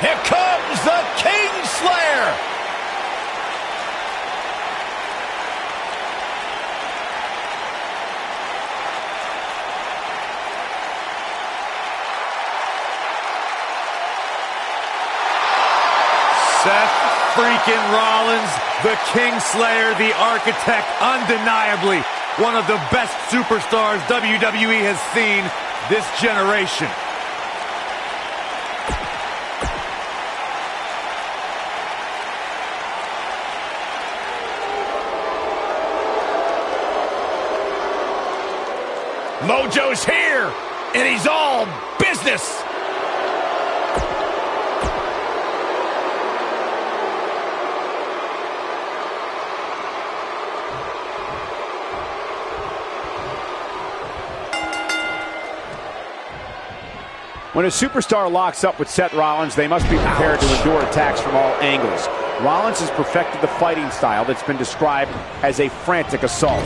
Here comes the Kingslayer. Seth freaking Rollins, the Kingslayer, the architect, undeniably one of the best superstars WWE has seen this generation. Mojo's here, and he's all business. When a superstar locks up with Seth Rollins, they must be prepared to endure attacks from all angles. Rollins has perfected the fighting style that's been described as a frantic assault.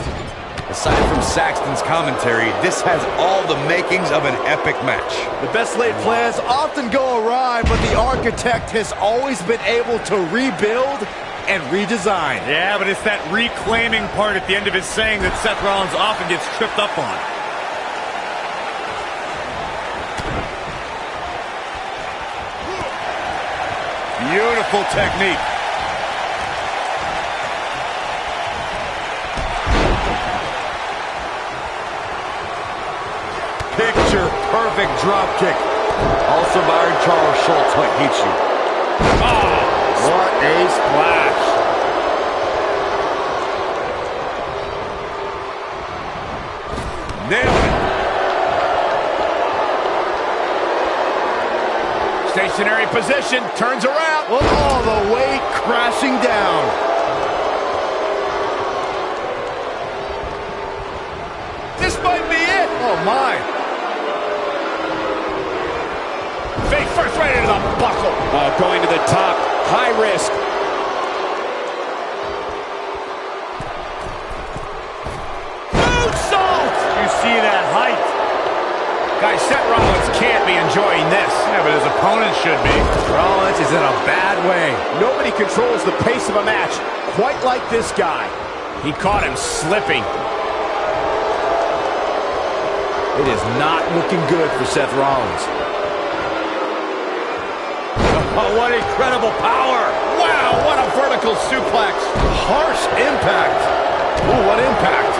Aside from Saxton's commentary, this has all the makings of an epic match. The best laid plans often go awry, but the architect has always been able to rebuild and redesign. Yeah, but it's that reclaiming part at the end of his saying that Seth Rollins often gets tripped up on. Beautiful technique. Picture perfect drop kick. Also, Byron Charles Schultz might beat you. Oh, what a splash. Nailed it. Stationary position, turns around. All the way crashing down. This might be it. Oh, my. Face first right into the buckle. Going to the top, high risk. Moonsault! You see that height? Guys, Seth Rollins can't be enjoying this. Yeah, but his opponent should be. Rollins is in a bad way. Nobody controls the pace of a match quite like this guy. He caught him slipping. It is not looking good for Seth Rollins. Oh, what incredible power. Wow, what a vertical suplex. Harsh impact. Ooh, what impact.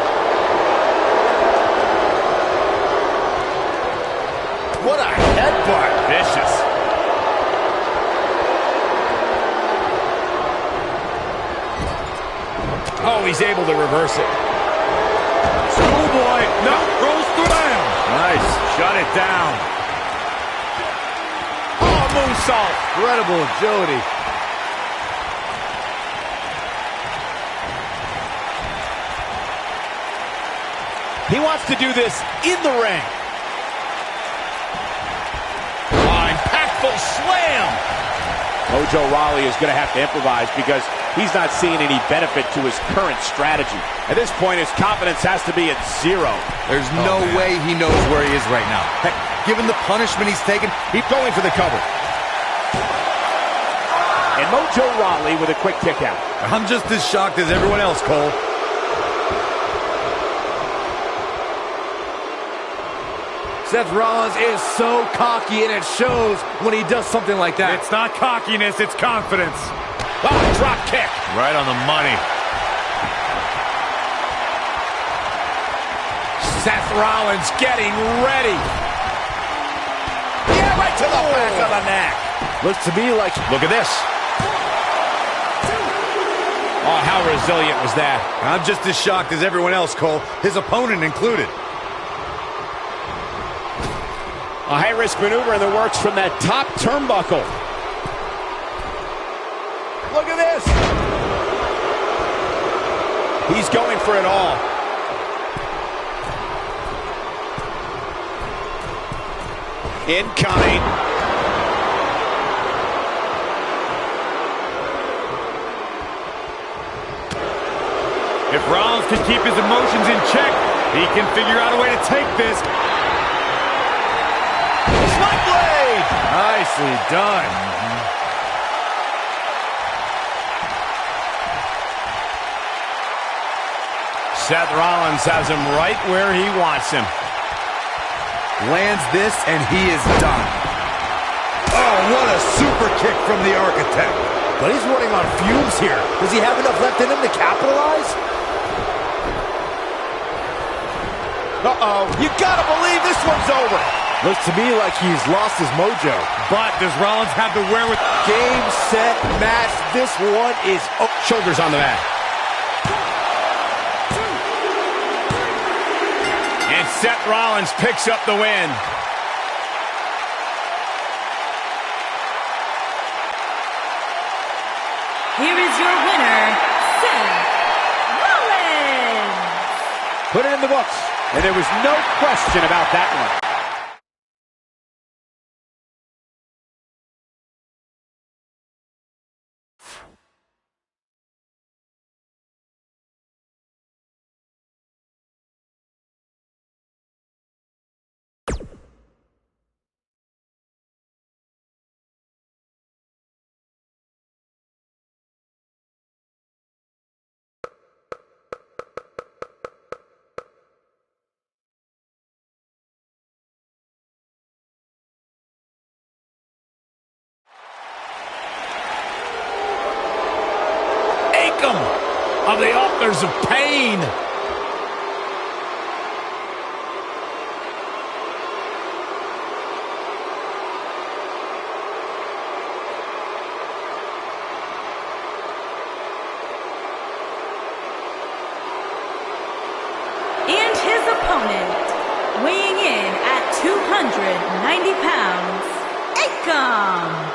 What a headbutt. Vicious. Oh, he's able to reverse it. Schoolboy. No, rolls through him. Nice. Shut it down. Oh, moonsault. Incredible agility. He wants to do this in the ring. Impactful slam. Mojo Rawley is going to have to improvise because he's not seeing any benefit to his current strategy. At this point, his confidence has to be at zero. There's no way he knows where he is right now. Heck, given the punishment he's taken, He's going for the cover. And Mojo Rawley with a quick kick out. I'm just as shocked as everyone else, Cole. Seth Rollins is so cocky, and it shows when he does something like that. It's not cockiness, it's confidence. Oh, drop kick. Right on the money. Seth Rollins getting ready. Yeah, right to the back of the neck. Looks to me like, look at this. Oh, how resilient was that? I'm just as shocked as everyone else, Cole, his opponent included. A high-risk maneuver in the works from that top turnbuckle. Look at this. He's going for it all. Incoming. If Rollins can keep his emotions in check, he can figure out a way to take this. Nice Nicely done. Seth Rollins has him right where he wants him. Lands this, and he is done. Oh, what a super kick from the Architect. But he's running on fumes here. Does he have enough left in him to capitalize? Uh-oh. You gotta believe this one's over. Looks to me like he's lost his mojo. But does Rollins have the wherewithal? Game, set, match. This one is... Oh, Shoulders on the mat. And Seth Rollins picks up the win. Here is your winner, Seth Rollins. Put it in the books. And there was no question about that one. Of the authors of pain. And his opponent, weighing in at 290 pounds, Akam.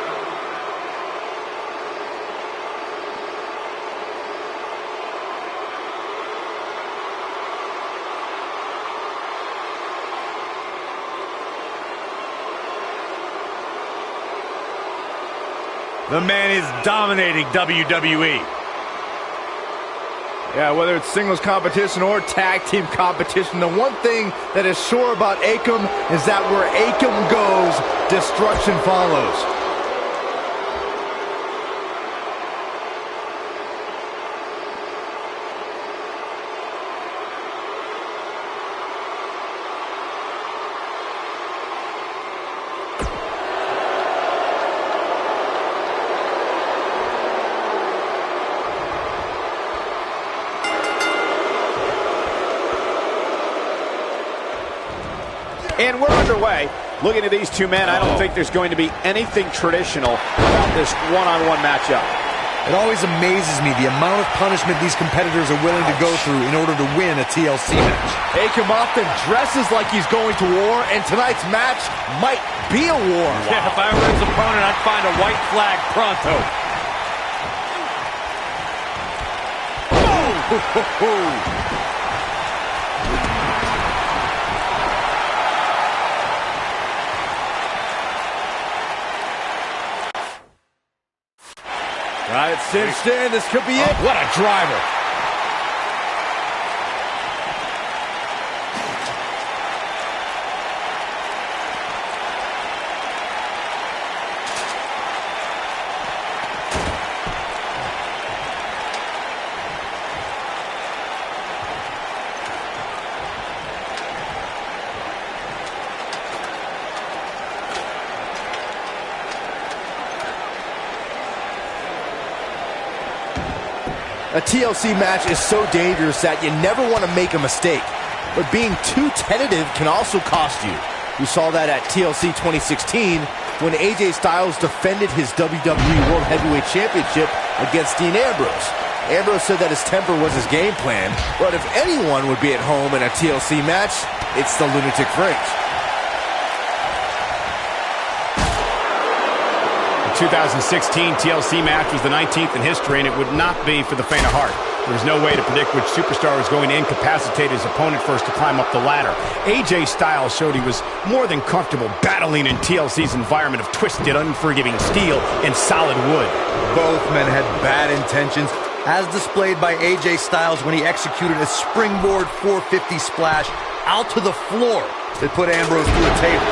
The man is dominating WWE. Yeah, whether it's singles competition or tag team competition, the one thing that is sure about Akam is that where Akam goes, destruction follows. And we're underway. Looking at these two men, I don't think there's going to be anything traditional about this one-on-one matchup. It always amazes me the amount of punishment these competitors are willing to go through in order to win a TLC match. Akam often dresses like he's going to war, and tonight's match might be a war. Yeah, if I were his opponent, I'd find a white flag pronto. Got it cinched in. This could be it. What a driver. A TLC match is so dangerous that you never want to make a mistake. But being too tentative can also cost you. We saw that at TLC 2016 when AJ Styles defended his WWE World Heavyweight Championship against Dean Ambrose. Ambrose said that his temper was his game plan, but if anyone would be at home in a TLC match, it's the Lunatic Fringe. 2016 TLC match was the 19th in history, and it would not be for the faint of heart. There was no way to predict which superstar was going to incapacitate his opponent first to climb up the ladder. AJ Styles showed he was more than comfortable battling in TLC's environment of twisted, unforgiving steel and solid wood. Both men had bad intentions, as displayed by AJ Styles when he executed a springboard 450 splash out to the floor that put Ambrose through a table.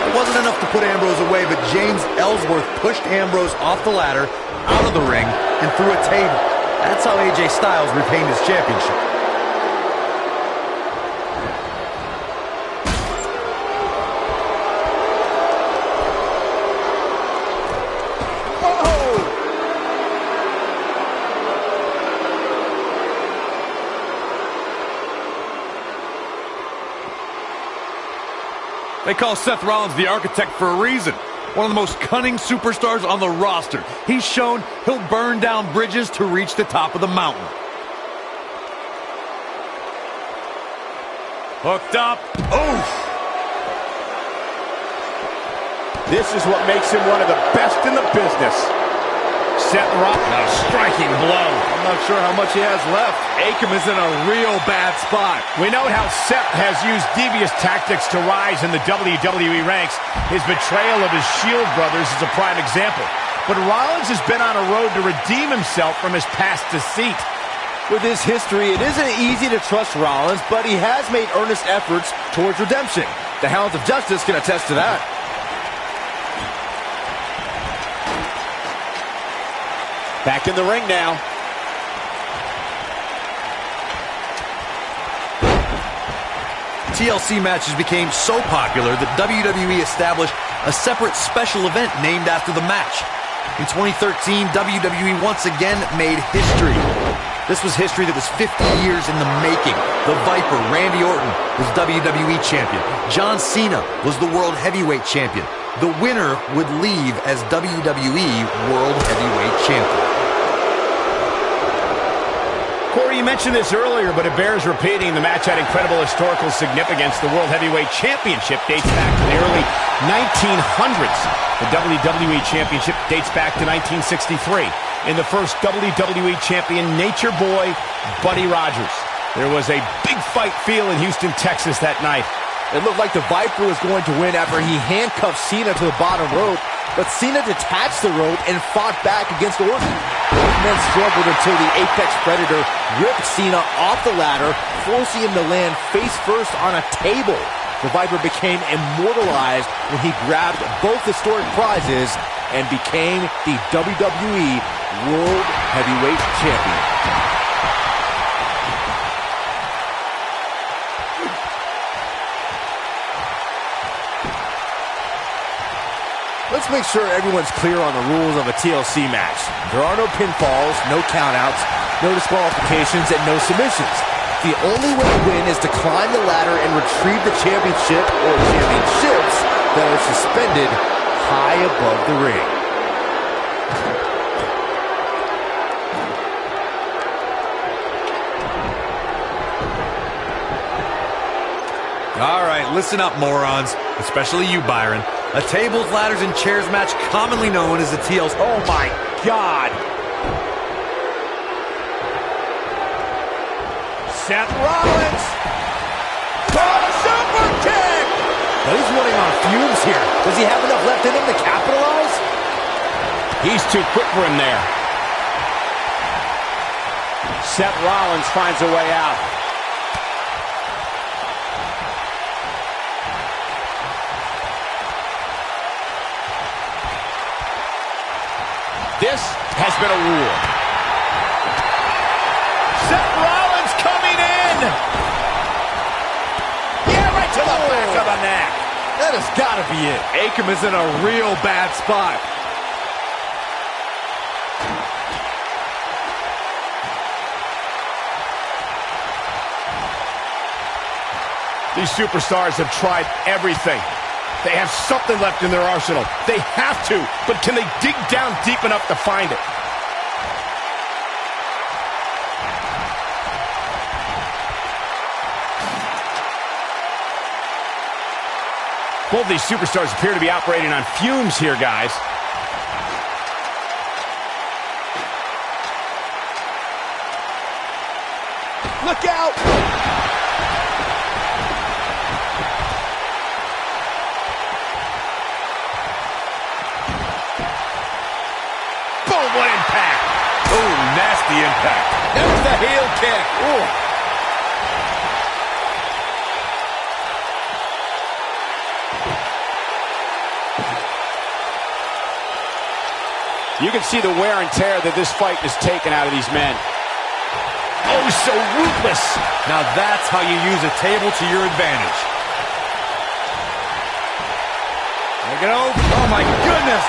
It wasn't enough to put Ambrose away, but James Ellsworth pushed Ambrose off the ladder, out of the ring, and through a table. That's how AJ Styles retained his championship. They call Seth Rollins the Architect for a reason. One of the most cunning superstars on the roster. He's shown he'll burn down bridges to reach the top of the mountain. Hooked up. Oof. This is what makes him one of the best in the business. Seth Rollins, a striking blow. I'm not sure how much he has left. Akam is in a real bad spot. We know how Seth has used devious tactics to rise in the WWE ranks. His betrayal of his Shield brothers is a prime example. But Rollins has been on a road to redeem himself from his past deceit. With his history, it isn't easy to trust Rollins, but he has made earnest efforts towards redemption. The Hounds of Justice can attest to that. Back in the ring now. TLC matches became so popular that WWE established a separate special event named after the match. In 2013, WWE once again made history. This was history that was 50 years in the making. The Viper, Randy Orton, was WWE Champion. John Cena was the World Heavyweight Champion. The winner would leave as WWE World Heavyweight Champion. Corey, you mentioned this earlier, but it bears repeating. The match had incredible historical significance. The World Heavyweight Championship dates back to the early 1900s. The WWE Championship dates back to 1963. In the first WWE Champion, Nature Boy, Buddy Rogers. There was a big fight feel in Houston, Texas that night. It looked like the Viper was going to win after he handcuffed Cena to the bottom rope, but Cena detached the rope and fought back against Orton. Both men struggled until the Apex Predator ripped Cena off the ladder, forcing him to land face first on a table. The Viper became immortalized when he grabbed both historic prizes and became the WWE World Heavyweight Champion. Let's make sure everyone's clear on the rules of a TLC match. There are no pinfalls, no countouts, no disqualifications, and no submissions. The only way to win is to climb the ladder and retrieve the championship or championships that are suspended high above the ring. All right, listen up, morons. Especially you, Byron. A tables, ladders, and chairs match commonly known as the TLC. Oh, my God. Seth Rollins. Oh, super kick. Now he's running on fumes here. Does he have enough left in him to capitalize? He's too quick for him there. Seth Rollins finds a way out. This has been a rule. Seth Rollins coming in. Yeah, right to the back of the neck. That has got to be it. Akam is in a real bad spot. These superstars have tried everything. They have something left in their arsenal. They have to, but can they dig down deep enough to find it? Both these superstars appear to be operating on fumes here, guys. Look out! What impact! Oh, nasty impact. There's the heel kick. Ooh. You can see the wear and tear that this fight has taken out of these men. Oh, so ruthless. Now that's how you use a table to your advantage. Look at oh my goodness.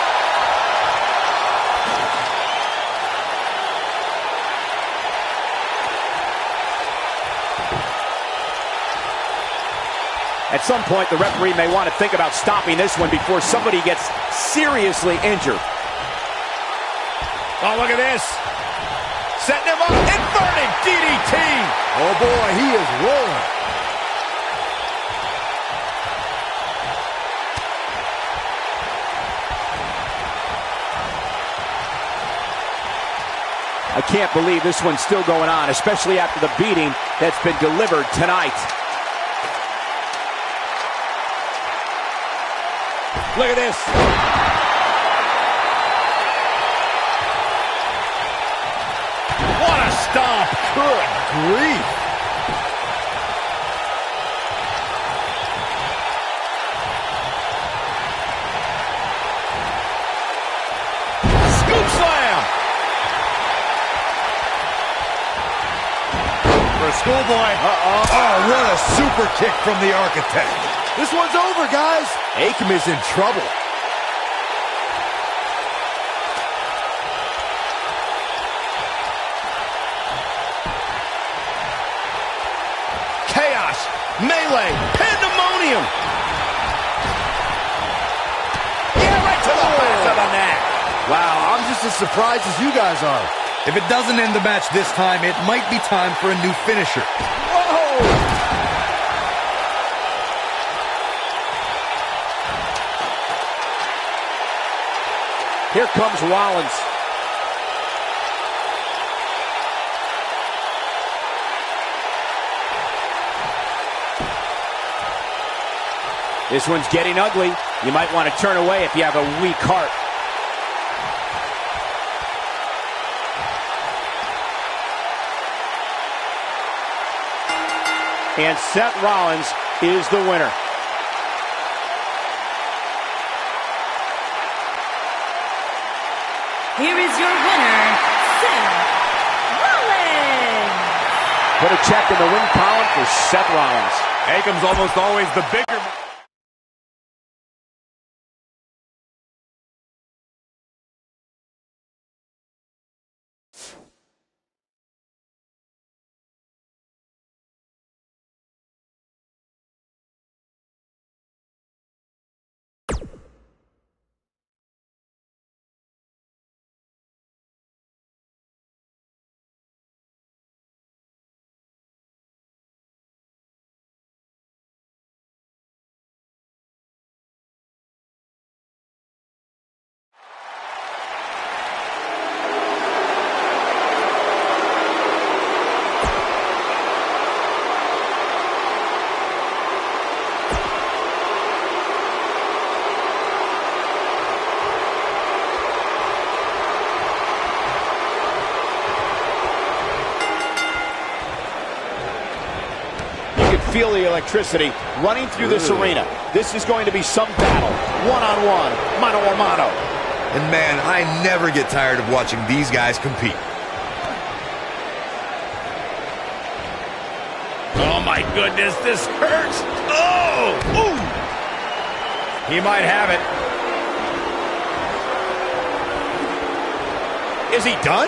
At some point, the referee may want to think about stopping this one before somebody gets seriously injured. Oh, look at this. Setting him up. Inverted DDT. Oh, boy, he is rolling. I can't believe this one's still going on, especially after the beating that's been delivered tonight. Look at this. What a stomp. Good grief. Scoop slam. For a schoolboy. Oh, what a super kick from the Architect. This one's over, guys. Akam is in trouble. Chaos. Melee. Pandemonium. Yeah, right to the back of the neck. Wow, I'm just as surprised as you guys are. If it doesn't end the match this time, it might be time for a new finisher. Whoa. Here comes Rollins. This one's getting ugly. You might want to turn away if you have a weak heart. And Seth Rollins is the winner. Here is your winner, Seth Rollins. Put a check in the win column for Seth Rollins. Akam's almost always the bigger. Feel the electricity running through this arena. This is going to be some battle. One-on-one, mano-a-mano. And man, I never get tired of watching these guys compete. Oh my goodness, this hurts. Oh! Ooh! He might have it. Is he done?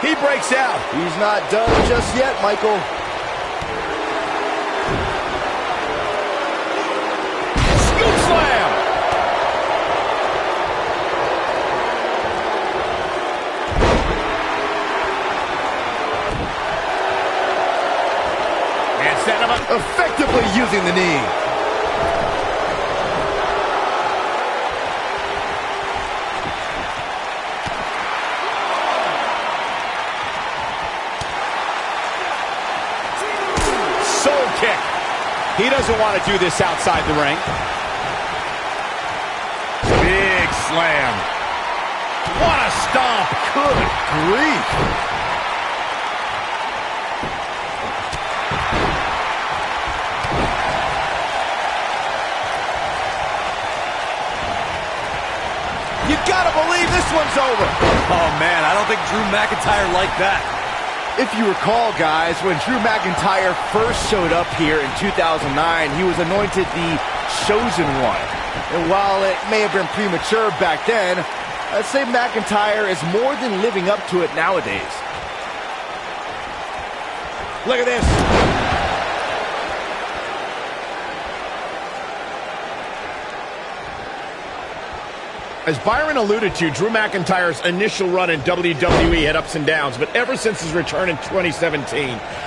He breaks out. He's not done just yet, Michael. Slam! And set him up. Effectively using the knee. Soul kick. He doesn't want to do this outside the ring. Big slam. What a stomp. Good grief. You Gotta believe this one's over. Oh, man, I don't think Drew McIntyre liked that. If you recall, guys, when Drew McIntyre first showed up here in 2009, he was anointed the Chosen One. And while it may have been premature back then, I'd say McIntyre is more than living up to it nowadays. Look at this. As Byron alluded to, Drew McIntyre's initial run in WWE had ups and downs, but ever since his return in 2017,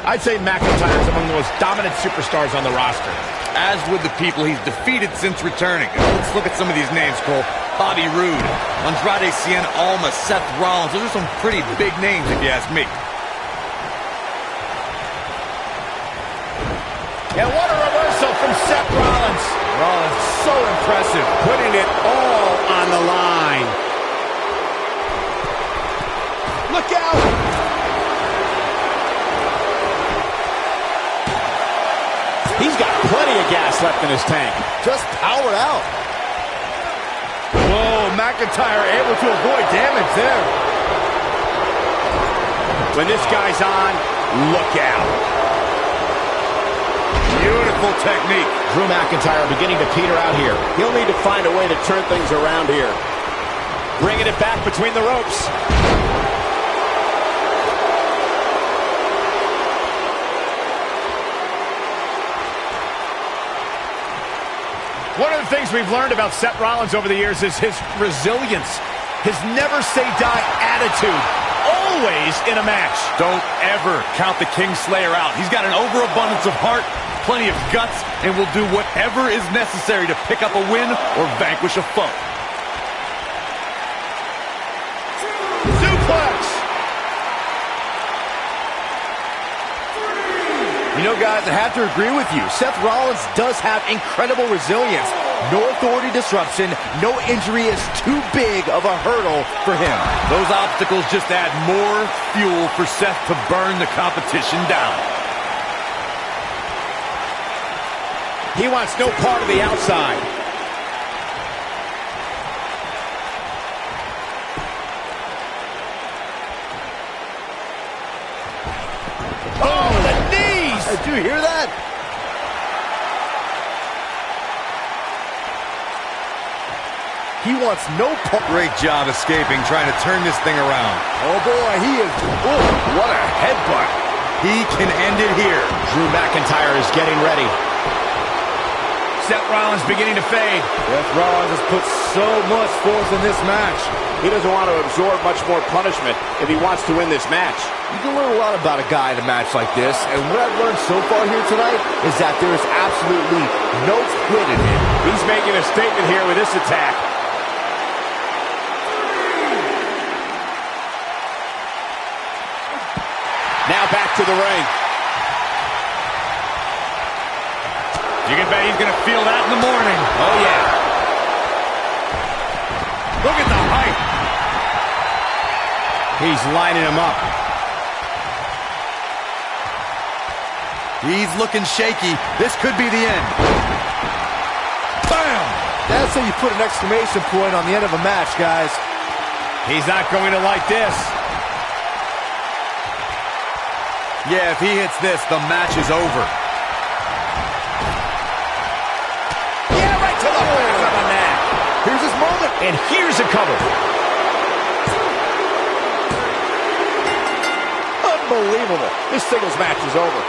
I'd say McIntyre is among the most dominant superstars on the roster. As with the people he's defeated since returning. Let's look at some of these names, Cole. Bobby Roode, Andrade Cien Almas, Seth Rollins. Those are some pretty big names, if you ask me. And what a reversal from Seth Rollins. Rollins, so impressive. Putting it all on the line. Look out! He's got plenty of gas left in his tank. Just powered out. Whoa, McIntyre able to avoid damage there. When this guy's on, look out. Beautiful technique. Drew McIntyre beginning to peter out here. He'll need to find a way to turn things around here. Bringing it back between the ropes. One of the things we've learned about Seth Rollins over the years is his resilience, his never-say-die attitude, always in a match. Don't ever count the Kingslayer out. He's got an overabundance of heart, plenty of guts, and will do whatever is necessary to pick up a win or vanquish a foe. Suplex! You know, guys, I have to agree with you. Seth Rollins does have incredible resilience. No authority disruption, no injury is too big of a hurdle for him. Those obstacles just add more fuel for Seth to burn the competition down. He wants no part of the outside. Oh, the knees! Did you hear that? He wants no part. Great job escaping, trying to turn this thing around. Oh, boy, he is... Oh, what a headbutt. He can end it here. Drew McIntyre is getting ready. Seth Rollins beginning to fade. Seth Rollins has put so much force in this match. He doesn't want to absorb much more punishment if he wants to win this match. You can learn a lot about a guy in a match like this, and what I've learned so far here tonight is that there is absolutely no quit in him. He's making a statement here with this attack. Now back to the ring. You can bet he's going to feel that in the morning. Oh, yeah. Look at the height. He's lining him up. He's looking shaky. This could be the end. Bam! That's how you put an exclamation point on the end of a match, guys. He's not going to like this. Yeah, if he hits this, the match is over. Yeah, right to the back of the neck. Here's his moment. And here's a cover. Unbelievable. This singles match is over.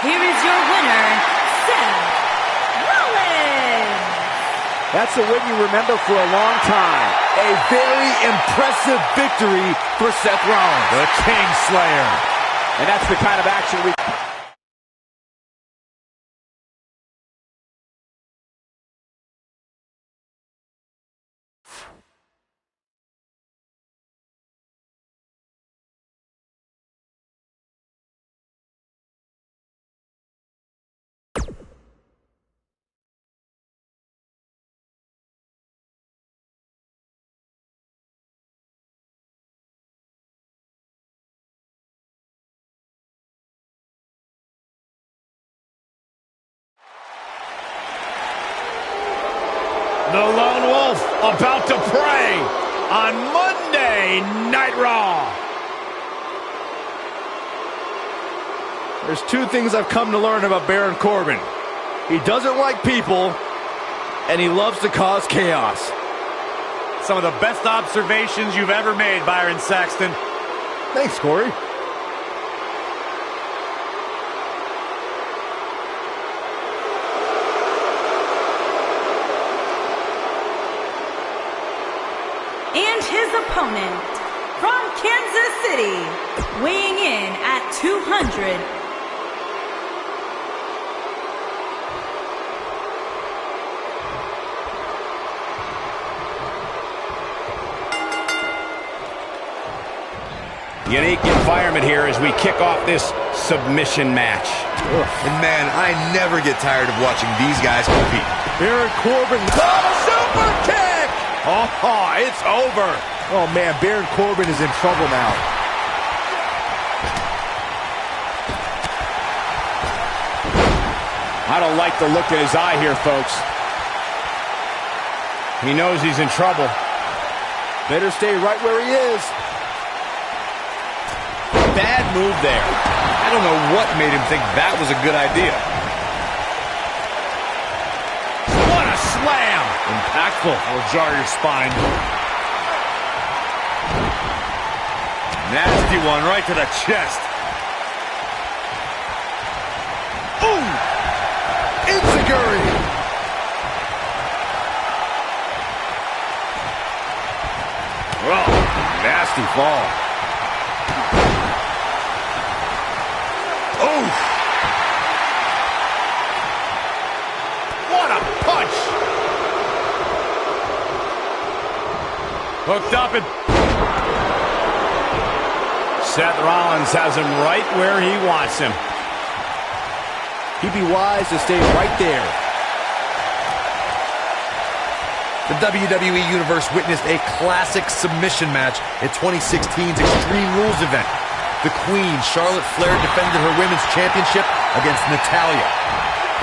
Here is your winner, Seth Rollins. That's a win you remember for a long time. A very impressive victory for Seth Rollins. The Kingslayer. And that's the kind of action we... The Lone Wolf about to prey on Monday Night Raw. There's two things I've come to learn about Baron Corbin. He doesn't like people, and he loves to cause chaos. Some of the best observations you've ever made, Byron Saxton. Thanks, Corey. And his opponent, from Kansas City, weighing in at 200. Unique environment here as we kick off this submission match. And man, I never get tired of watching these guys compete. Baron Corbin, super kick! Oh, it's over. Oh, man, Baron Corbin is in trouble now. I don't like the look in his eye here, folks. He knows he's in trouble. Better stay right where he is. Bad move there. I don't know what made him think that was a good idea. What a slam! Impactful. Will jar your spine. Nasty one right to the chest. Ooh! Enziguri! Well, nasty fall. Oh! What a punch! Hooked up and... Seth Rollins has him right where he wants him. He'd be wise to stay right there. The WWE Universe witnessed a classic submission match at 2016's Extreme Rules event. The Queen, Charlotte Flair, defended her Women's Championship against Natalya.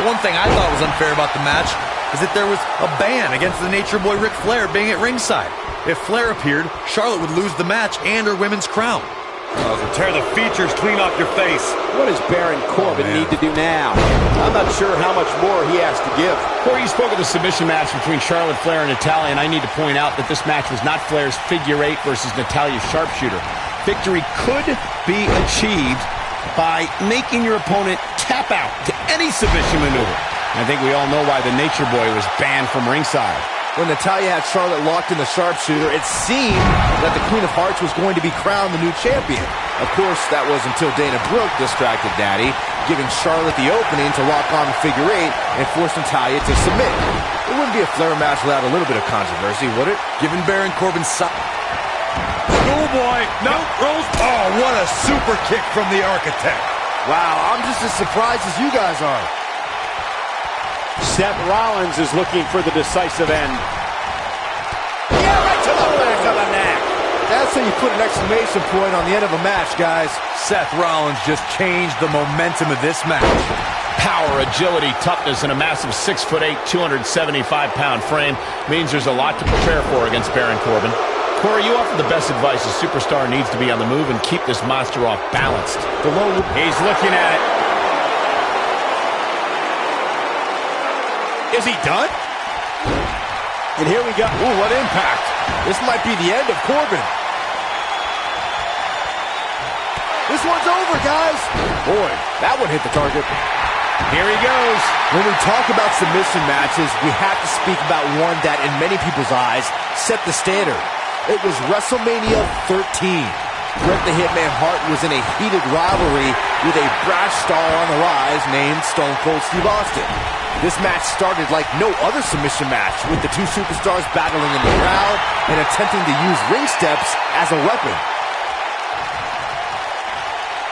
The one thing I thought was unfair about the match is that there was a ban against the Nature Boy Ric Flair being at ringside. If Flair appeared, Charlotte would lose the match and her women's crown. Tear the features clean off your face. What does Baron Corbin need to do now? I'm not sure how much more he has to give. Corey, you spoke of the submission match between Charlotte Flair and Natalya, and I need to point out that this match was not Flair's figure eight versus Natalya's sharpshooter. Victory could be achieved by making your opponent tap out to any submission maneuver. I think we all know why the Nature Boy was banned from ringside. When Natalya had Charlotte locked in the sharpshooter, it seemed that the Queen of Hearts was going to be crowned the new champion. Of course, that was until Dana Brooke distracted Daddy, giving Charlotte the opening to lock on the figure eight and force Natalya to submit. It wouldn't be a Flair match without a little bit of controversy, would it? Given Baron Corbin's side... Schoolboy. No, rolls. Oh, what a super kick from the Architect. Wow, I'm just as surprised as you guys are. Seth Rollins is looking for the decisive end. Yeah, right to the back of the neck. That's how you put an exclamation point on the end of a match, guys. Seth Rollins just changed the momentum of this match. Power, agility, toughness, and a massive 6'8", 275-pound frame means there's a lot to prepare for against Baron Corbin. Corey, you offer the best advice. A superstar needs to be on the move and keep this monster off balanced. He's looking at it. Is he done? And here we go. Ooh, what impact. This might be the end of Corbin. This one's over, guys. Boy, that one hit the target. Here he goes. When we talk about submission matches, we have to speak about one that, in many people's eyes, set the standard. It was WrestleMania 13. Bret the Hitman Hart was in a heated rivalry with a brash star on the rise named Stone Cold Steve Austin. This match started like no other submission match, with the two superstars battling in the crowd and attempting to use ring steps as a weapon.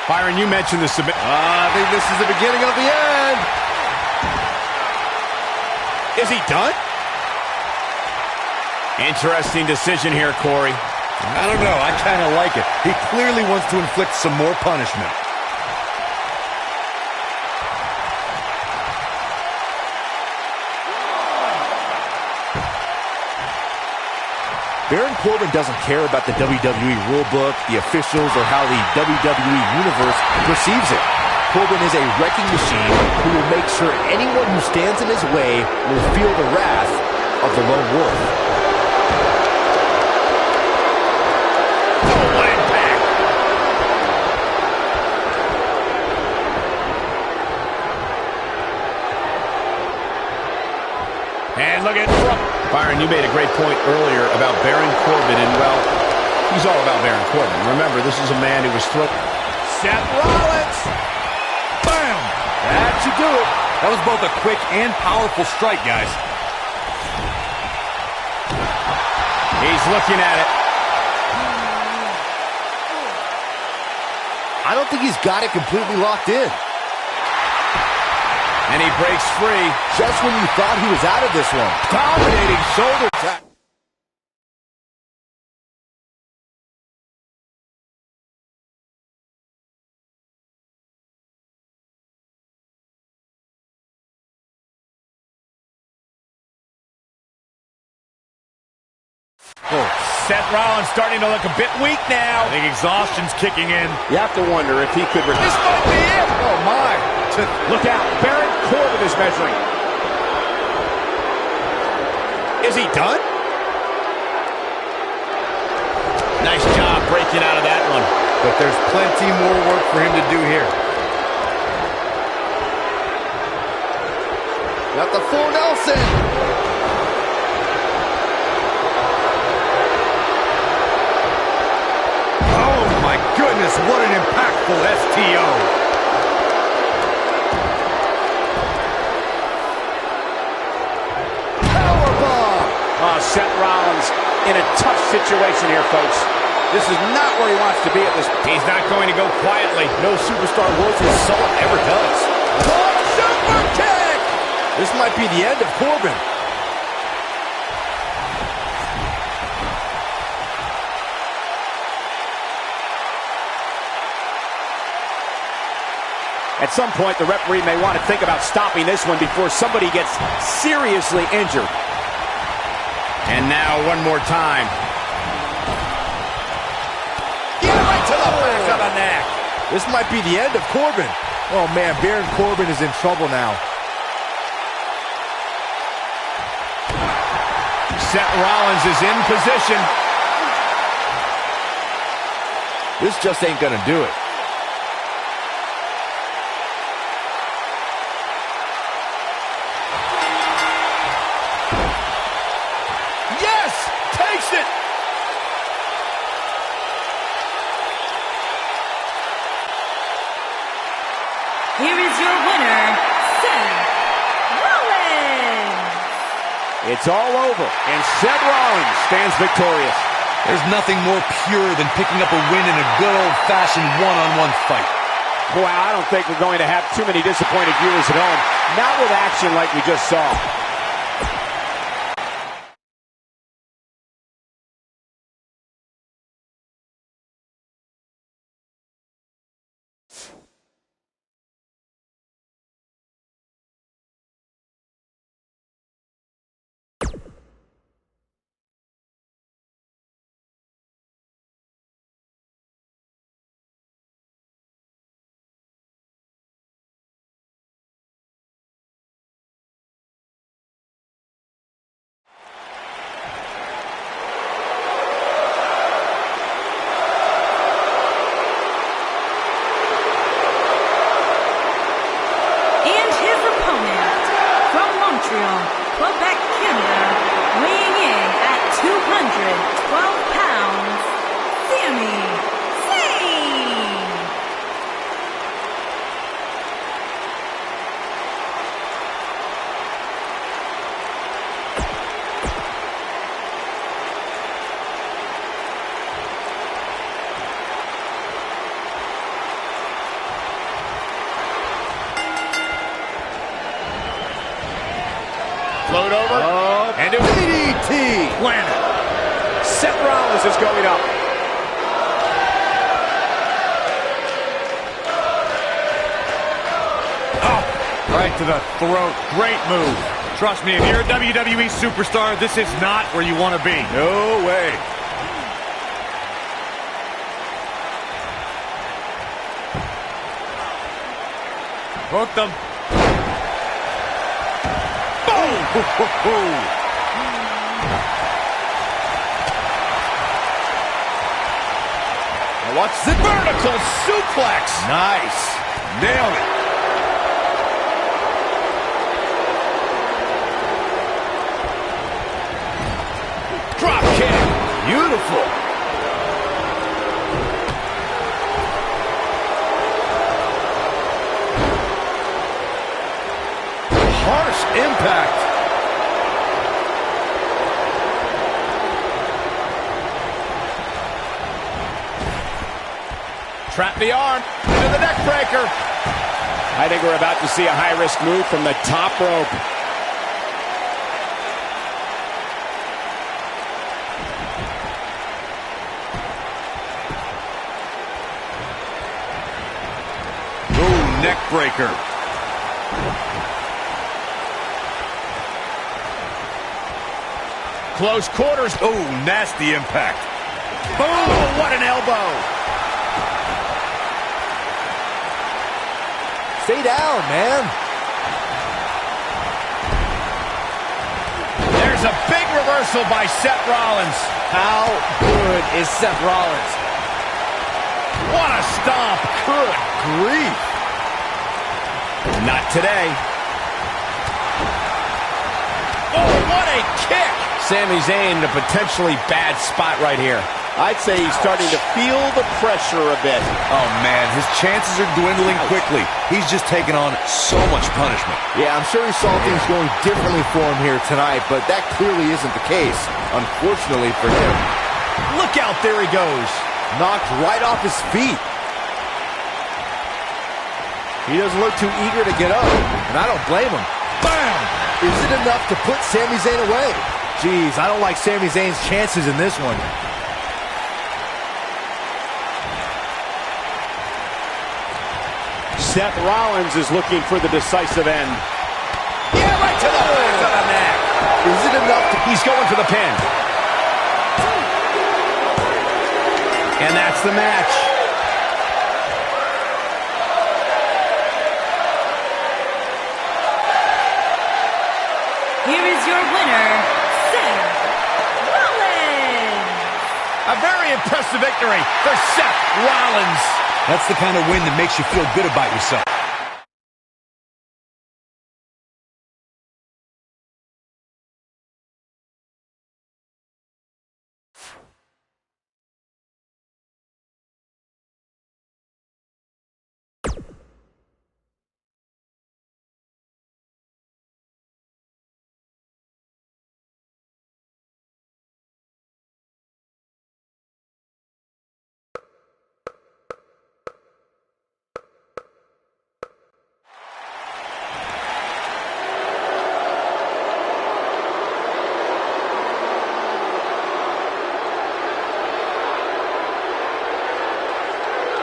Byron, you mentioned the submission. I think this is the beginning of the end. Is he done? Interesting decision here, Corey. I don't know. I kind of like it. He clearly wants to inflict some more punishment. Baron Corbin doesn't care about the WWE rulebook, the officials, or how the WWE Universe perceives it. Corbin is a wrecking machine who will make sure anyone who stands in his way will feel the wrath of the lone wolf. Oh, what impact! And look at Byron, you made a great point earlier about Baron Corbin, and, well, he's all about Baron Corbin. Remember, this is a man who was thrown. Seth Rollins! Bam! That should do it. That was both a quick and powerful strike, guys. He's looking at it. I don't think he's got it completely locked in. And he breaks free. Just when you thought he was out of this one. Dominating shoulder tap. Oh, Seth Rollins starting to look a bit weak now. I think exhaustion's kicking in. You have to wonder if he could... This might be it. Oh, my. Look out. Baron Corbin is measuring. Is he done? Nice job breaking out of that one. But there's plenty more work for him to do here. Got the full Nelson. Oh, my goodness, what an impactful STO. Seth Rollins in a tough situation here, folks. This is not where he wants to be at this. He's not going to go quietly. No superstar worth his salt ever does. Oh, super kick! This might be the end of Corbin. At some point, the referee may want to think about stopping this one before somebody gets seriously injured. And now one more time. Get right to the back of the neck. This might be the end of Corbin. Oh, man, Baron Corbin is in trouble now. Seth Rollins is in position. This just ain't gonna do it. Here is your winner, Seth Rollins. It's all over, and Seth Rollins stands victorious. There's nothing more pure than picking up a win in a good old-fashioned one-on-one fight. Boy, I don't think we're going to have too many disappointed viewers at home. Not with action like we just saw. Quebec, Canada, weighing in at 212 pounds, Sami Zayn. Float over. And a DDT. Planet. Seth Rollins is going up. Oh, right to the throat. Great move. Trust me, if you're a WWE superstar, this is not where you want to be. No way. Hooked them. Boom! Now watch the vertical suplex. Nice. Nailed it. Drop kick. Beautiful. Harsh impact. Trap the arm into the neck breaker. I think we're about to see a high-risk move from the top rope. Ooh, neck breaker. Close quarters. Oh, nasty impact. Boom! Oh, what an elbow. Stay down, man. There's a big reversal by Seth Rollins. How good is Seth Rollins? What a stomp. Good grief. Not today. Oh, what a kick. Sami Zayn in a potentially bad spot right here. I'd say he's starting to feel the pressure a bit. Oh, man, his chances are dwindling quickly. He's just taking on so much punishment. Yeah, I'm sure he saw things going differently for him here tonight, but that clearly isn't the case, unfortunately for him. Look out, there he goes. Knocked right off his feet. He doesn't look too eager to get up, and I don't blame him. Bam! Is it enough to put Sami Zayn away? Jeez, I don't like Sami Zayn's chances in this one. Seth Rollins is looking for the decisive end. Yeah, right to the back of the neck. Is it enough to... He's going for the pin. And that's the match. Here is your winner, Seth Rollins. A very impressive victory for Seth Rollins. That's the kind of win that makes you feel good about yourself.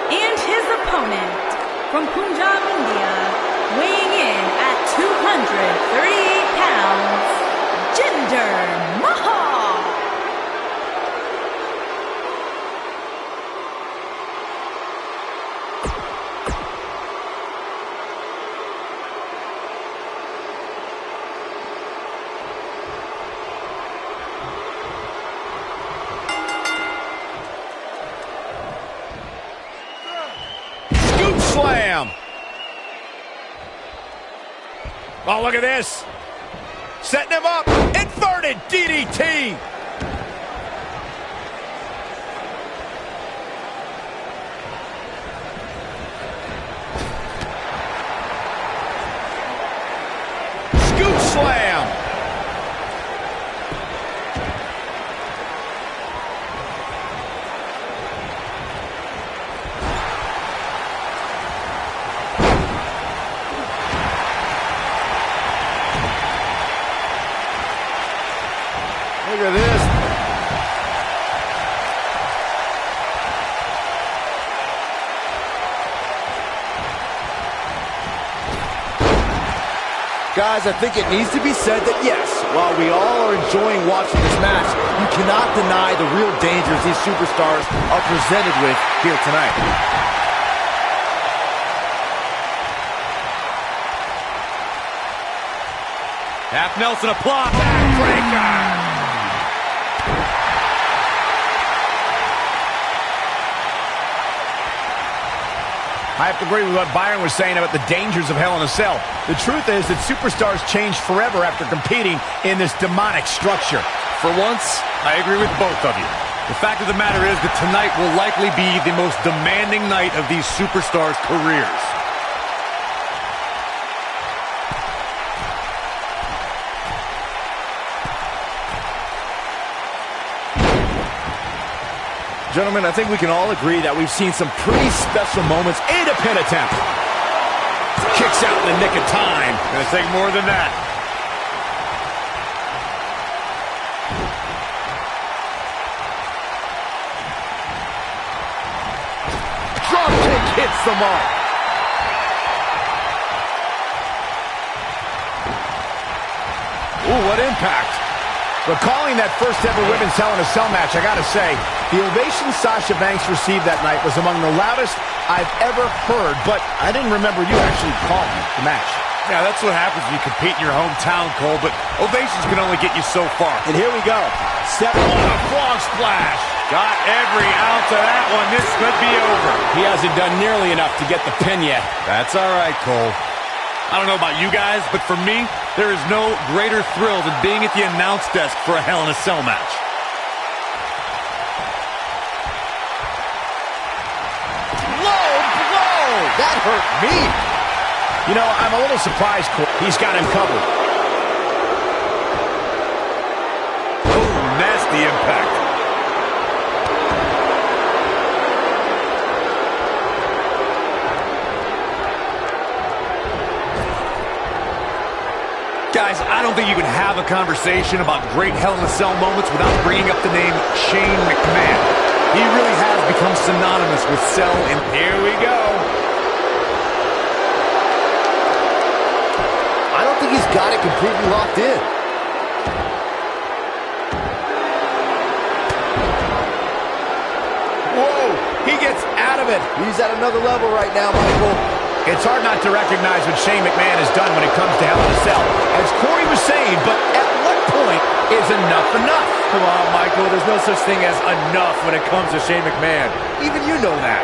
And his opponent from Punjab, India, weighing in at 238 pounds, Jinder Mahal. Scoop slam. Oh, look at this. Setting him up. Inverted DDT. Scoop slam. Look at this. Guys, I think it needs to be said that yes, while we all are enjoying watching this match, you cannot deny the real dangers these superstars are presented with here tonight. Half Nelson applied. Backbreaker. I have to agree with what Byron was saying about the dangers of Hell in a Cell. The truth is that superstars change forever after competing in this demonic structure. For once, I agree with both of you. The fact of the matter is that tonight will likely be the most demanding night of these superstars' careers. Gentlemen, I think we can all agree that we've seen some pretty special moments. And a pin attempt. Kicks out in the nick of time. Gonna take more than that. Drop kick hits the mark. Ooh, what impact. Recalling that first ever women's Hell in a Cell match, I gotta say, the ovation Sasha Banks received that night was among the loudest I've ever heard, but I didn't remember you actually calling the match. Yeah, that's what happens when you compete in your hometown, Cole, but ovations can only get you so far. And here we go. Step on a frog splash. Got every ounce of that one. This could be over. He hasn't done nearly enough to get the pin yet. That's all right, Cole. I don't know about you guys, but for me, there is no greater thrill than being at the announce desk for a Hell in a Cell match. Low blow! That hurt me. You know, I'm a little surprised, Cole. He's got him covered. Oh, nasty impact. Guys, I don't think you can have a conversation about great Hell in a Cell moments without bringing up the name Shane McMahon. He really has become synonymous with Cell, and here we go. I don't think he's got it completely locked in. Whoa, he gets out of it. He's at another level right now, Michael. It's hard not to recognize what Shane McMahon has done when it comes to Hell in a Cell. As Corey was saying, but at what point is enough enough? Come on, Michael. There's no such thing as enough when it comes to Shane McMahon. Even you know that.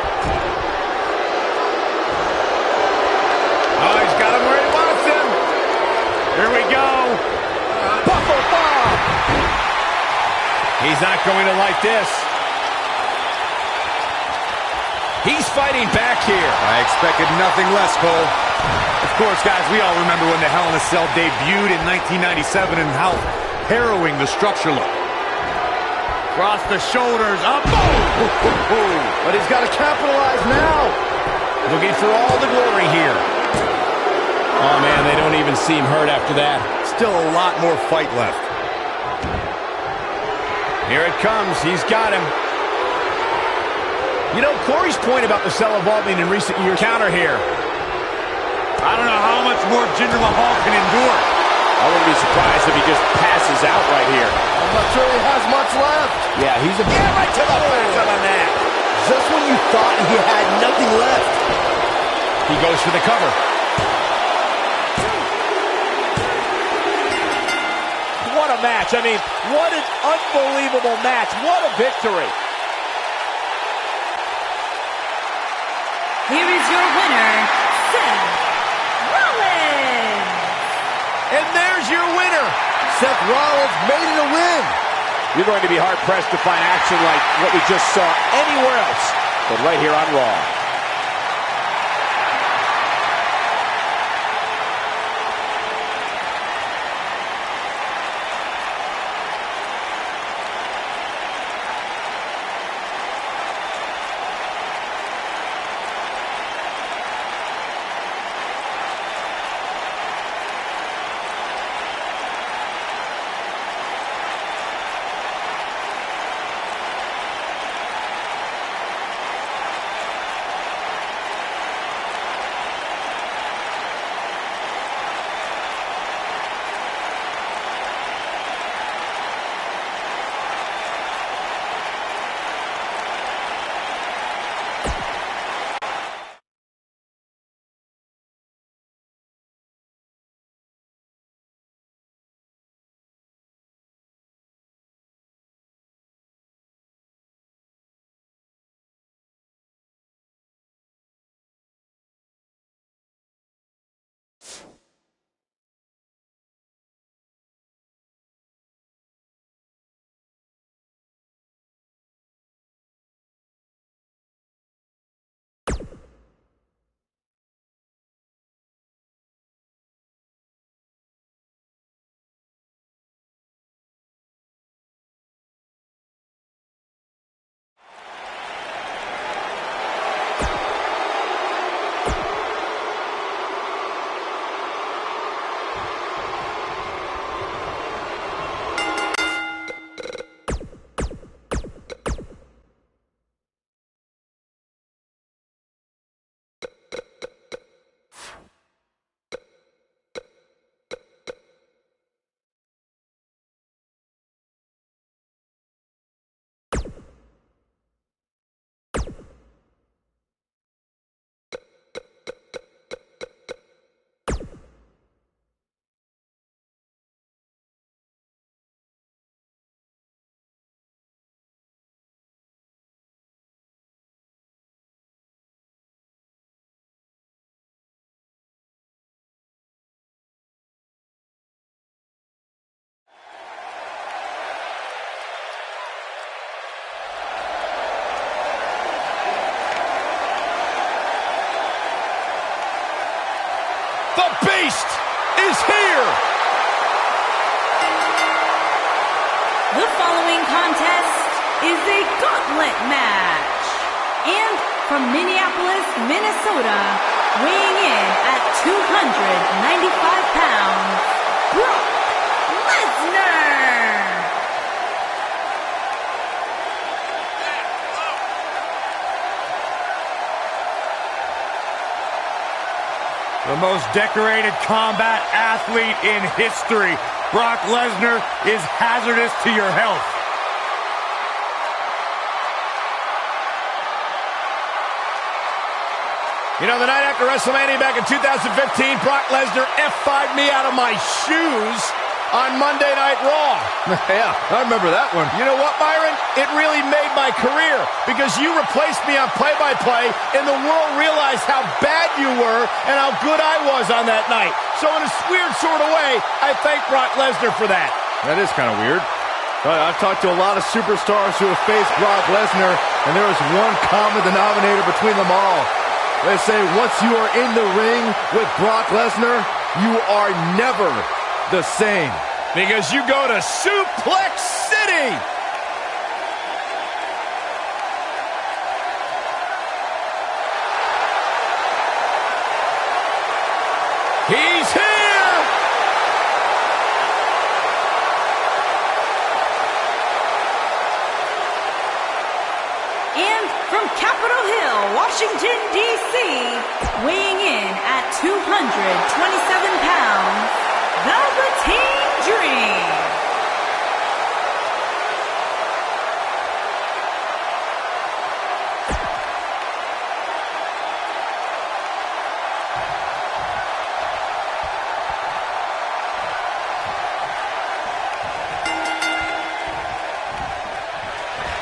Oh, he's got him where he wants him. Here we go. Buffalo Bomb! He's not going to like this. He's fighting back here. I expected nothing less, Cole. Of course, guys, we all remember when the Hell in a Cell debuted in 1997 and how harrowing the structure looked. Across the shoulders, up, boom! But he's got to capitalize now. Looking for all the glory here. Oh, man, they don't even seem hurt after that. Still a lot more fight left. Here it comes. He's got him. You know, Corey's point about the Cell evolving in recent years counter here. I don't know how much more Jinder Mahal can endure. I wouldn't be surprised if he just passes out right here. I'm not sure he has much left. Yeah, he's a... Yeah, right to the back of the neck. Just when you thought he had nothing left. He goes for the cover. What a match. I mean, what an unbelievable match. What a victory. Here is your winner, Seth Rollins. And there's your winner. Seth Rollins made it a win. You're going to be hard-pressed to find action like what we just saw anywhere else, but right here on Raw. The Beast is here! The following contest is a gauntlet match. And from Minneapolis, Minnesota, weighing in at 295 pounds, Brock Lesnar. The most decorated combat athlete in history. Brock Lesnar is hazardous to your health. You know, the night after WrestleMania back in 2015, Brock Lesnar F5'd me out of my shoes on Monday Night Raw. Yeah, I remember that one. You know what, Byron? It really made my career because you replaced me on play-by-play and the world realized how bad you were and how good I was on that night. So in a weird sort of way, I thank Brock Lesnar for that. That is kind of weird. I've talked to a lot of superstars who have faced Brock Lesnar, and there is one common denominator between them all. They say once you are in the ring with Brock Lesnar, you are never the same. Because you go to Suplex City. He's here. And from Capitol Hill, Washington, D.C., weighing in at 227 pounds, Velveteen Dream.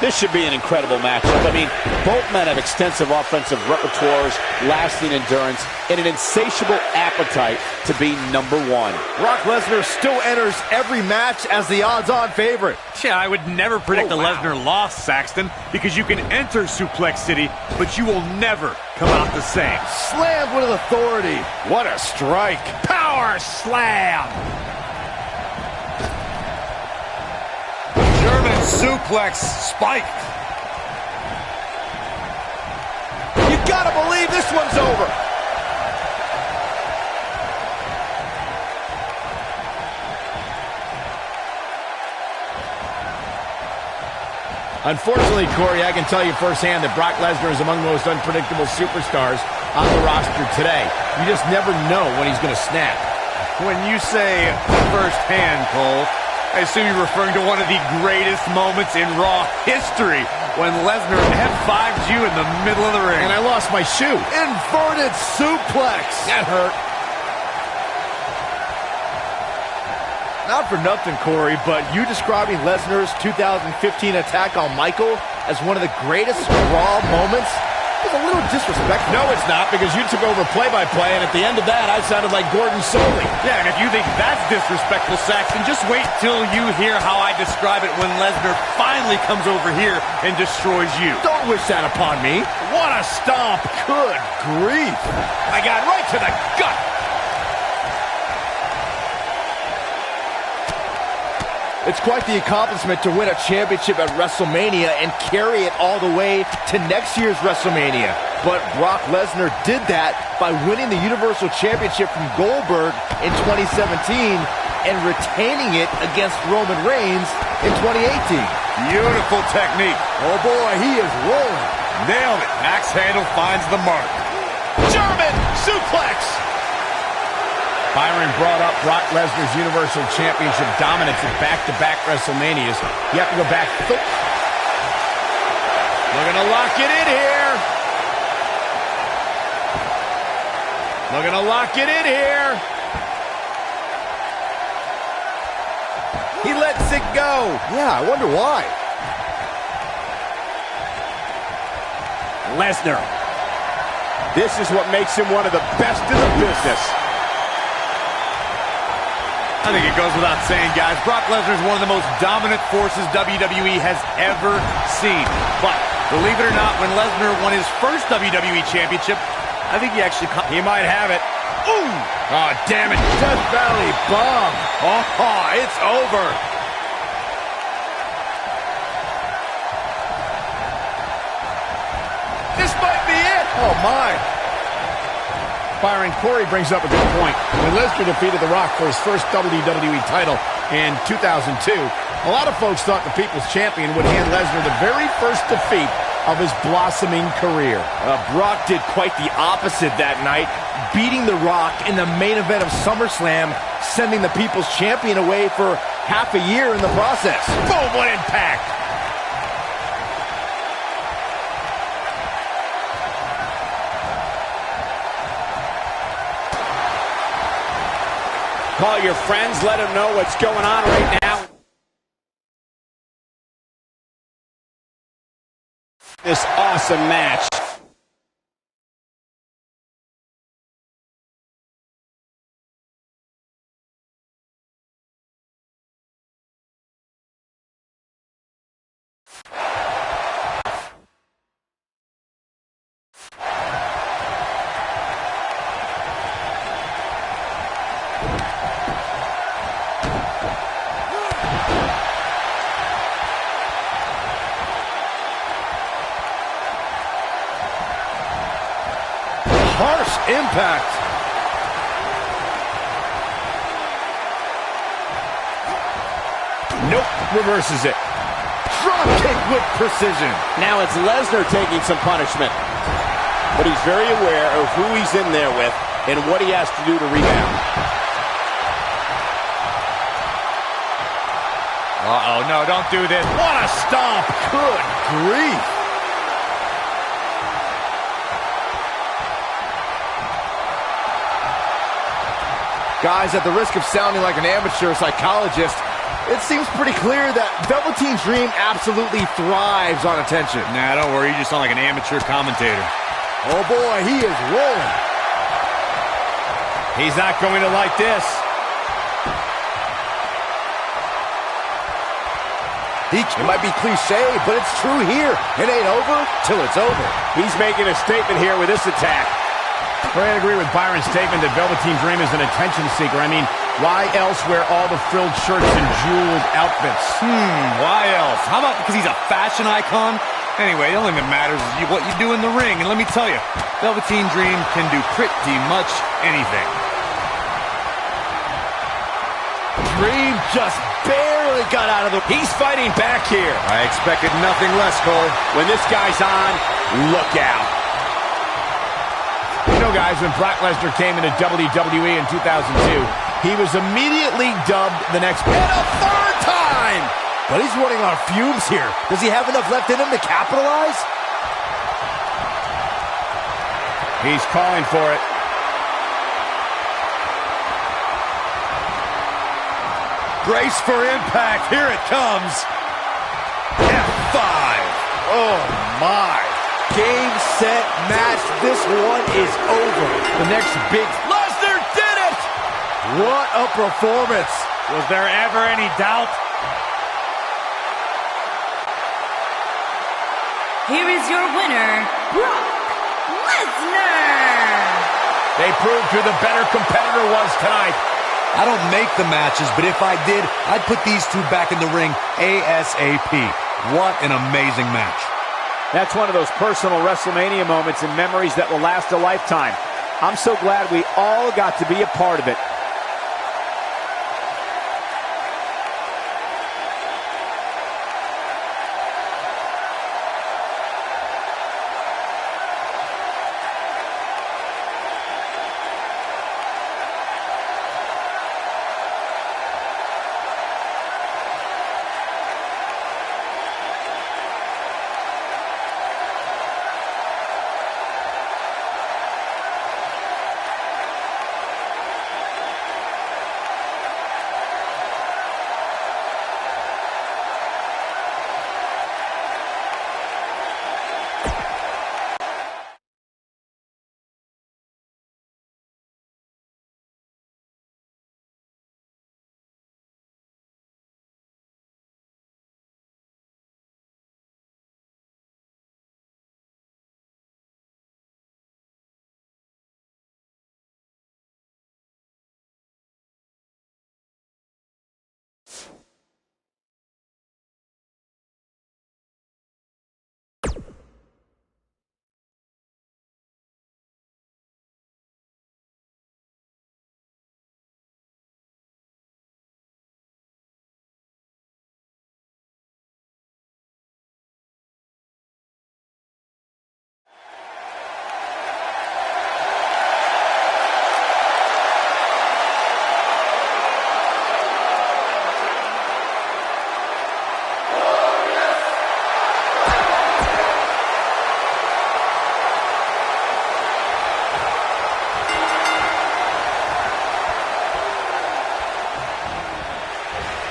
This should be an incredible matchup. I mean, both men have extensive offensive repertoires, lasting endurance, and an insatiable appetite to be number one. Brock Lesnar still enters every match as the odds-on favorite. Yeah, I would never predict a Lesnar loss, Saxton, because you can enter Suplex City, but you will never come out the same. Slammed with authority. What a strike. Power slam. German suplex spike. You gotta believe this one's over. Unfortunately, Corey, I can tell you firsthand that Brock Lesnar is among the most unpredictable superstars on the roster today. You just never know when he's going to snap. When you say firsthand, Cole, I assume you're referring to one of the greatest moments in Raw history when Lesnar F5'd you in the middle of the ring. And I lost my shoe. Inverted suplex. That hurt. Not for nothing, Corey, but you describing Lesnar's 2015 attack on Michael as one of the greatest Raw moments is a little disrespectful. No, it's not, because you took over play-by-play, and at the end of that, I sounded like Gordon Soley. Yeah, and if you think that's disrespectful, Saxton, just wait till you hear how I describe it when Lesnar finally comes over here and destroys you. Don't wish that upon me. What a stomp. Good grief. I got right to the gut. It's quite the accomplishment to win a championship at WrestleMania and carry it all the way to next year's WrestleMania. But Brock Lesnar did that by winning the Universal Championship from Goldberg in 2017 and retaining it against Roman Reigns in 2018. Beautiful technique. Oh boy, he is rolling. Nailed it. Axe handle finds the mark. German suplex. Byron brought up Brock Lesnar's Universal Championship dominance in back-to-back WrestleManias. You have to go back. Looking to lock it in here. Looking to lock it in here. He lets it go. Yeah, I wonder why. Lesnar. This is what makes him one of the best in the business. I think it goes without saying, guys, Brock Lesnar is one of the most dominant forces WWE has ever seen. But believe it or not, when Lesnar won his first WWE Championship, I think he actually... He might have it. Ooh! Oh, damn it. Death Valley bomb. Oh, it's over. This might be it. Oh, my. Byron, Corey brings up a good point. When Lesnar defeated The Rock for his first WWE title in 2002, a lot of folks thought the People's Champion would hand Lesnar the very first defeat of his blossoming career. Brock did quite the opposite that night, beating The Rock in the main event of SummerSlam, sending the People's Champion away for half a year in the process. Boom, what impact! Call your friends, let them know what's going on right now. This awesome match. Harsh impact. Nope, reverses it. Drop kick with precision. Now it's Lesnar taking some punishment. But he's very aware of who he's in there with and what he has to do to rebound. Uh-oh, no, don't do this. What a stomp. Good grief. Guys, at the risk of sounding like an amateur psychologist, it seems pretty clear that Velveteen Dream absolutely thrives on attention. Nah, don't worry, you just sound like an amateur commentator. Oh boy, he is rolling. He's not going to like this. It might be cliche, but it's true here. It ain't over till it's over. He's making a statement here with this attack. I agree with Byron's statement that Velveteen Dream is an attention seeker. I mean, why else wear all the frilled shirts and jeweled outfits? Why else? How about because he's a fashion icon? Anyway, the only thing that matters is what you do in the ring. And let me tell you, Velveteen Dream can do pretty much anything. Dream just barely got out of the... He's fighting back here. I expected nothing less, Cole. When this guy's on, look out. You know, guys, when Brock Lesnar came into WWE in 2002, he was immediately dubbed the next... And a third time! But he's running on fumes here. Does he have enough left in him to capitalize? He's calling for it. Brace for impact. Here it comes. F5. Oh, my. Game, set, match. This one is over. The next big... Lesnar did it! What a performance. Was there ever any doubt? Here is your winner, Brock Lesnar. They proved who the better competitor was tonight. I don't make the matches, but if I did, I'd put these two back in the ring ASAP. What an amazing match. That's one of those personal WrestleMania moments and memories that will last a lifetime. I'm so glad we all got to be a part of it.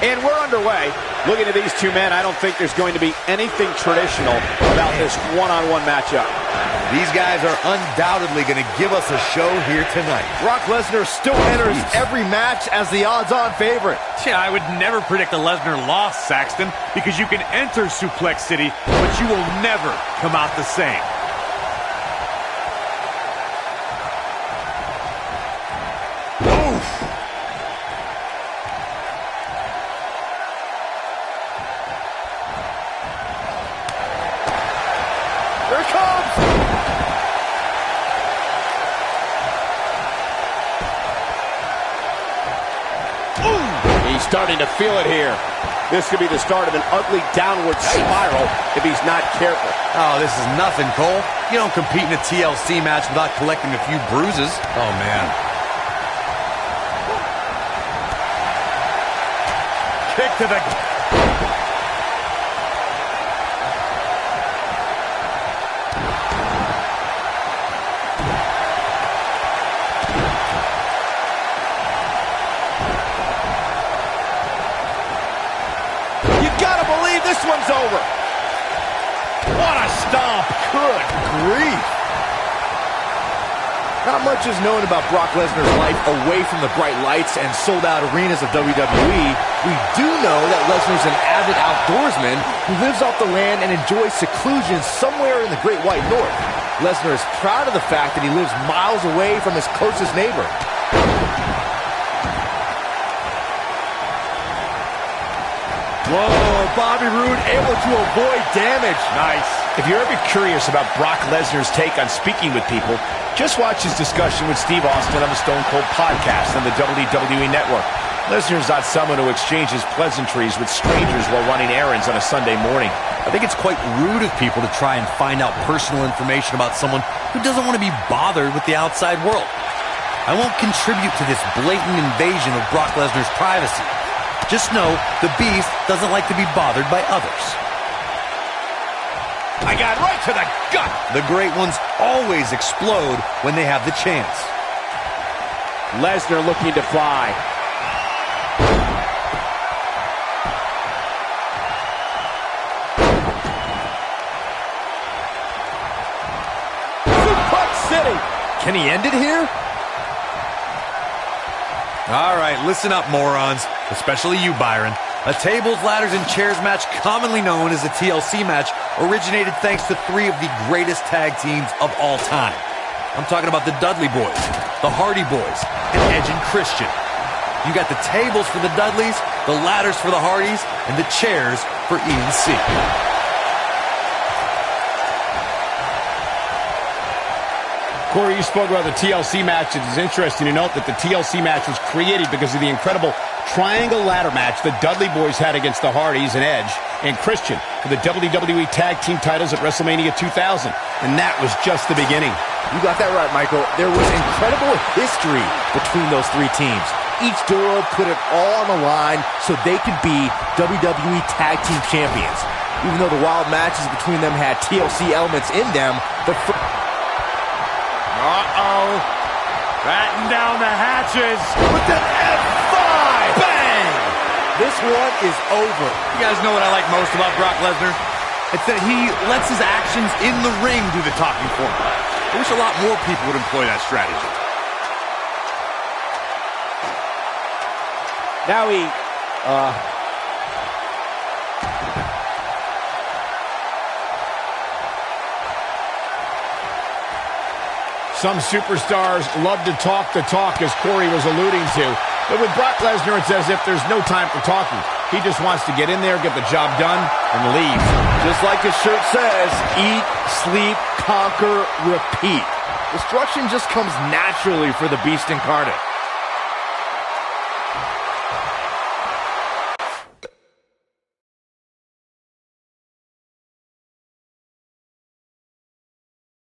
And we're underway. Looking at these two men, I don't think there's going to be anything traditional about this one-on-one matchup. These guys are undoubtedly going to give us a show here tonight. Brock Lesnar still enters every match as the odds-on favorite. Yeah, I would never predict a Lesnar loss, Saxton, because you can enter Suplex City, but you will never come out the same. Here it comes! He's starting to feel it here. This could be the start of an ugly downward spiral if he's not careful. Oh, this is nothing, Cole. You don't compete in a TLC match without collecting a few bruises. Oh, man. Kick to the... This one's over. What a stomp. Good grief. Not much is known about Brock Lesnar's life away from the bright lights and sold-out arenas of WWE. We do know that Lesnar's an avid outdoorsman who lives off the land and enjoys seclusion somewhere in the Great White North. Lesnar is proud of the fact that he lives miles away from his closest neighbor. Whoa, Bobby Roode able to avoid damage. Nice. If you're ever curious about Brock Lesnar's take on speaking with people, just watch his discussion with Steve Austin on the Stone Cold podcast on the WWE Network. Lesnar's not someone who exchanges pleasantries with strangers while running errands on a Sunday morning. I think it's quite rude of people to try and find out personal information about someone who doesn't want to be bothered with the outside world. I won't contribute to this blatant invasion of Brock Lesnar's privacy. Just know, the Beast doesn't like to be bothered by others. I got right to the gut. The great ones always explode when they have the chance. Lesnar looking to fly. Suplex City. Can he end it here? All right, listen up, morons. Especially you, Byron. A tables, ladders, and chairs match, commonly known as a TLC match, originated thanks to three of the greatest tag teams of all time. I'm talking about the Dudley Boys, the Hardy Boys, and Edge and Christian. You got the tables for the Dudleys, the ladders for the Hardys, and the chairs for E&C. Corey, you spoke about the TLC match. It is interesting to note that the TLC match was created because of the incredible triangle ladder match the Dudley Boys had against the Hardys and Edge and Christian for the WWE Tag Team titles at WrestleMania 2000. And that was just the beginning. You got that right, Michael. There was incredible history between those three teams. Each duo put it all on the line so they could be WWE Tag Team Champions. Even though the wild matches between them had TLC elements in them, Batten down the hatches with an F5! bang! This one is over. You guys know what I like most about Brock Lesnar? It's that he lets his actions in the ring do the talking for him. I wish a lot more people would employ that strategy. Now he, Some superstars love to talk, as Corey was alluding to. But with Brock Lesnar, it's as if there's no time for talking. He just wants to get in there, get the job done, and leave. Just like his shirt says, eat, sleep, conquer, repeat. Destruction just comes naturally for the Beast incarnate.